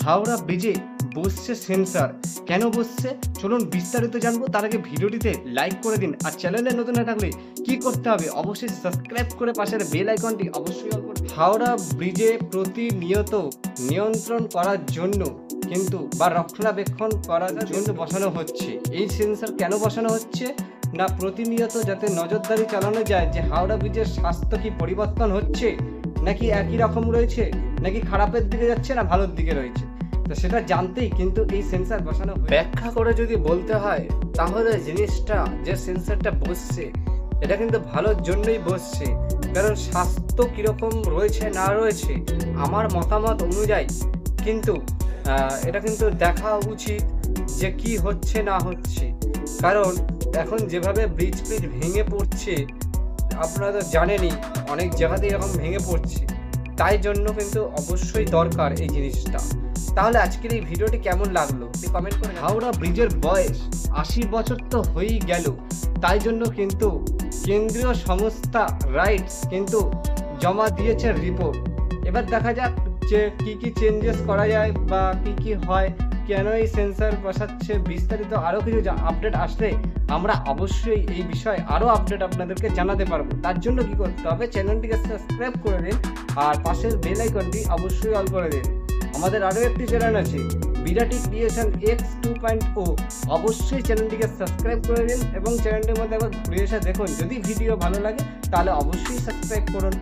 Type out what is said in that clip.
হাওড়া ব্রিজে বসছে সেন্সর, কেন বসছে চলুন বিস্তারিত জানবো। তার আগে ভিডিওটিতে লাইক করে দিন, আর চ্যানেলে নতুন না থাকলে কি করতে হবে অবশ্যই সাবস্ক্রাইব করে পাশের বেল আইকনটি অবশ্যই অন করুন। হাওড়া ব্রিজে প্রতিনিয়ত নিয়ন্ত্রণ করার জন্য কিন্তু বা রক্ষণাবেক্ষণ করার জন্য বসানো হচ্ছে এই সেন্সর। কেন বসানো হচ্ছে না, প্রতিনিয়ত যাতে নজরদারি চালানো যায় যে হাওড়া ব্রিজের স্বাস্থ্য কি পরিবর্তন হচ্ছে, নাকি একই রকম রয়েছে, নাকি খারাপের দিকে যাচ্ছে না ভালোর দিকে রয়েছে, তো সেটা জানতেই কিন্তু এই সেন্সর বসানো। ব্যাখ্যা করে যদি বলতে হয় তাহলে জিনিসটা যে সেন্সরটা বসছে এটা কিন্তু ভালোর জন্যই বসছে। কারণ স্বাস্থ্য কীরকম রয়েছে না রয়েছে আমার মতামত অনুযায়ী কিন্তু এটা কিন্তু দেখা উচিত যে কি হচ্ছে না হচ্ছে। কারণ এখন যেভাবে ব্রিজ ভেঙে পড়ছে আপনারা তো জানেনই, অনেক জায়গাতেই এরকম ভেঙে পড়ছে, তাই জন্য কিন্তু অবশ্যই দরকার এই জিনিসটা। তাহলে আজকের এই ভিডিওটি কেমন লাগলো কমেন্ট করে। হাওড়া ব্রিজের বয়স 80 বছর তো হয়েই গেল, তাই জন্য কিন্তু কেন্দ্রীয় সংস্থা রাইটস কিন্তু জমা দিয়েছে রিপোর্ট। এবার দেখা যাক যে কি কি চেঞ্জেস করা যায় বা কি কি হয়, কেন এই সেন্সর বসাচ্ছে, বিস্তারিত আরও কিছু আপডেট আসলে আমরা অবশ্যই এই বিষয়ে আরও আপডেট আপনাদেরকে জানাতে পারবো। তার জন্য কি করতে হবে, চ্যানেলটিকে সাবস্ক্রাইব করে দিন আর পাশের বেল আইকনটি অবশ্যই অল করে দিন। আমাদের আরও একটি চ্যানেল আছে বিরাটি ক্রিয়েশন X 2.0, অবশ্যই চ্যানেলটিকে সাবস্ক্রাইব করে দিন এবং চ্যানেলটির মধ্যে একবার ঘুরে এসে দেখুন। যদি ভিডিও ভালো লাগে তাহলে অবশ্যই সাবস্ক্রাইব করুন।